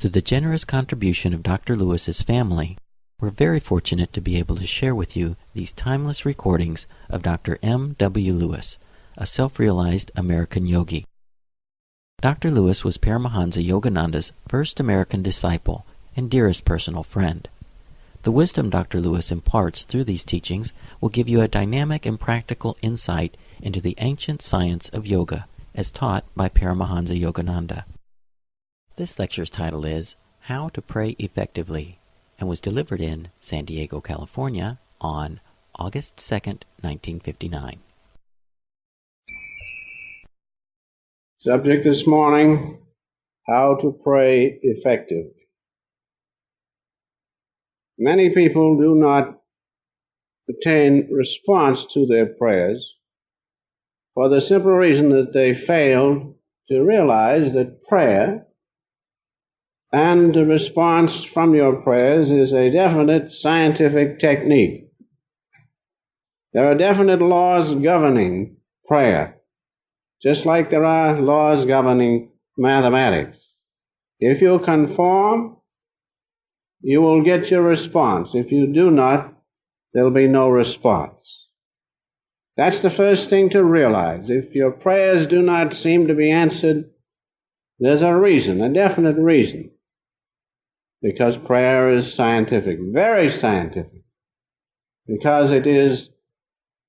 Through the generous contribution of Dr. Lewis's family, we're very fortunate to be able to share with you these timeless recordings of Dr. M. W. Lewis, a self-realized American yogi. Dr. Lewis was Paramahansa Yogananda's first American disciple and dearest personal friend. The wisdom Dr. Lewis imparts through these teachings will give you a dynamic and practical insight into the ancient science of yoga as taught by Paramahansa Yogananda. This lecture's title is How to Pray Effectively and was delivered in San Diego, California on August 2nd, 1959. Subject this morning, how to pray effectively. Many people do not attain response to their prayers for the simple reason that they fail to realize that prayer and the response from your prayers is a definite scientific technique. There are definite laws governing prayer, just like there are laws governing mathematics. If you conform, you will get your response. If you do not, there will be no response. That's the first thing to realize. If your prayers do not seem to be answered, there's a reason, a definite reason. Because prayer is scientific, very scientific. Because it is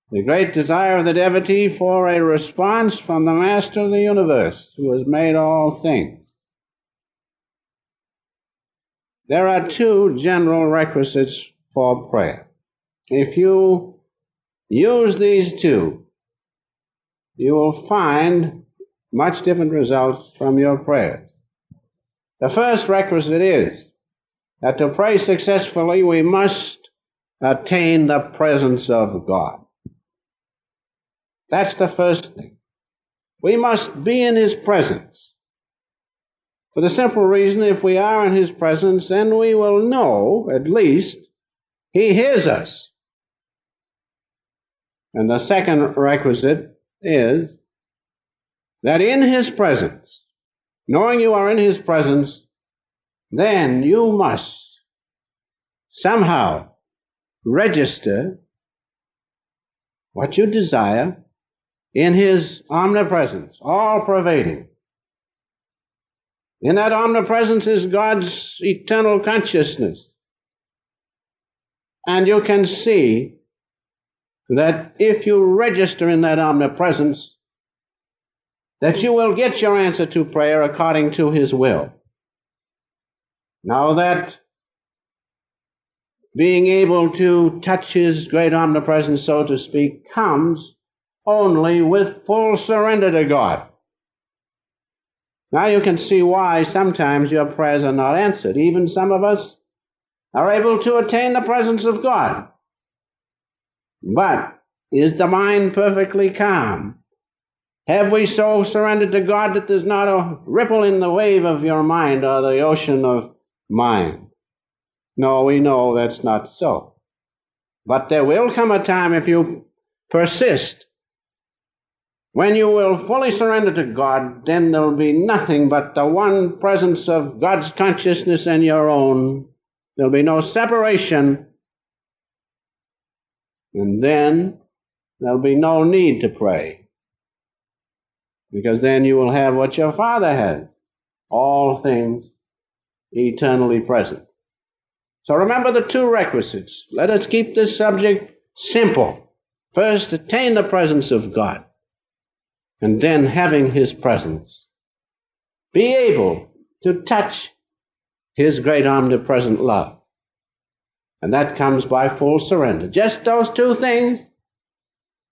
the great desire of the devotee for a response from the Master of the universe, who has made all things. There are two general requisites for prayer. If you use these two, you will find much different results from your prayers. The first requisite is that to pray successfully, we must attain the presence of God. That's the first thing. We must be in His presence. For the simple reason, if we are in His presence, then we will know, at least, He hears us. And the second requisite is that in His presence, knowing you are in His presence, then you must somehow register what you desire in His omnipresence, all-pervading. In that omnipresence is God's eternal consciousness. And you can see that if you register in that omnipresence, that you will get your answer to prayer according to His will. Now that being able to touch His great omnipresence, so to speak, comes only with full surrender to God. Now you can see why sometimes your prayers are not answered. Even some of us are able to attain the presence of God. But is the mind perfectly calm? Have we so surrendered to God that there's not a ripple in the wave of your mind or the ocean of mind? No, we know that's not so. But there will come a time, if you persist, when you will fully surrender to God, then there will be nothing but the one presence of God's consciousness and your own. There will be no separation. And then there will be no need to pray. Because then you will have what your Father has, all things eternally present. So remember the two requisites. Let us keep this subject simple. First, attain the presence of God. And then, having His presence, be able to touch His great omnipresent love. And that comes by full surrender. Just those two things.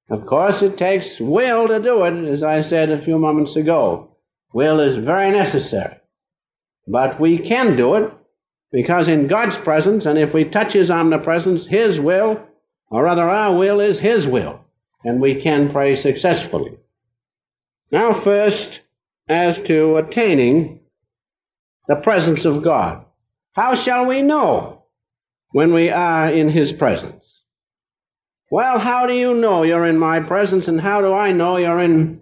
Of course, it takes will to do it, as I said a few moments ago. Will is very necessary. But we can do it because in God's presence, and if we touch His omnipresence, His will, or rather our will, is His will. And we can pray successfully. Now first, as to attaining the presence of God. How shall we know when we are in His presence? Well, how do you know you're in my presence, and how do I know you're in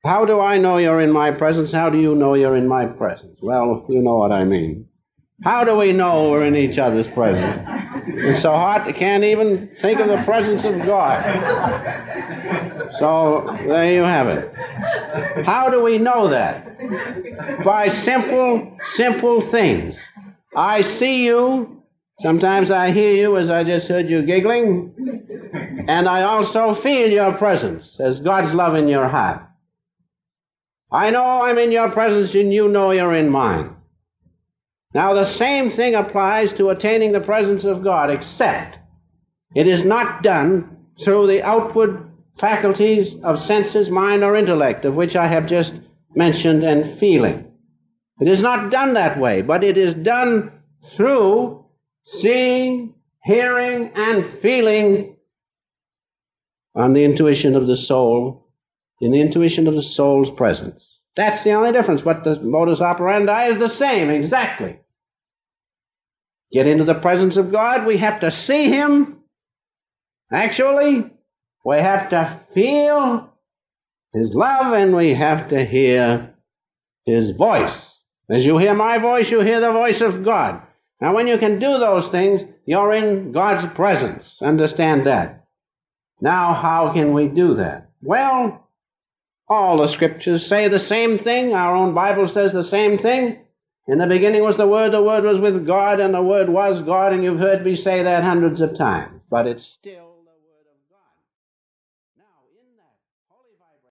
How do I know you're in my presence? How do you know you're in my presence? Well, you know what I mean. How do we know we're in each other's presence? It's so hard, you can't even think of the presence of God. So, there you have it. How do we know that? By simple things. I see you. Sometimes I hear you, as I just heard you giggling. And I also feel your presence as God's love in your heart. I know I'm in your presence and you know you're in mine. Now, the same thing applies to attaining the presence of God, except it is not done through the outward faculties of senses, mind, or intellect, of which I have just mentioned, and feeling. It is not done that way, but it is done through seeing, hearing, and feeling on the intuition of the soul, in the intuition of the soul's presence. That's the only difference, but the modus operandi is the same, exactly. Get into the presence of God, we have to see Him. Actually, we have to feel His love, and we have to hear His voice. As you hear my voice, you hear the voice of God. Now, when you can do those things, you're in God's presence. Understand that. Now, how can we do that? Well, all the scriptures say the same thing. Our own Bible says the same thing. In the beginning was the Word was with God, and the Word was God, and you've heard me say that hundreds of times. But it's still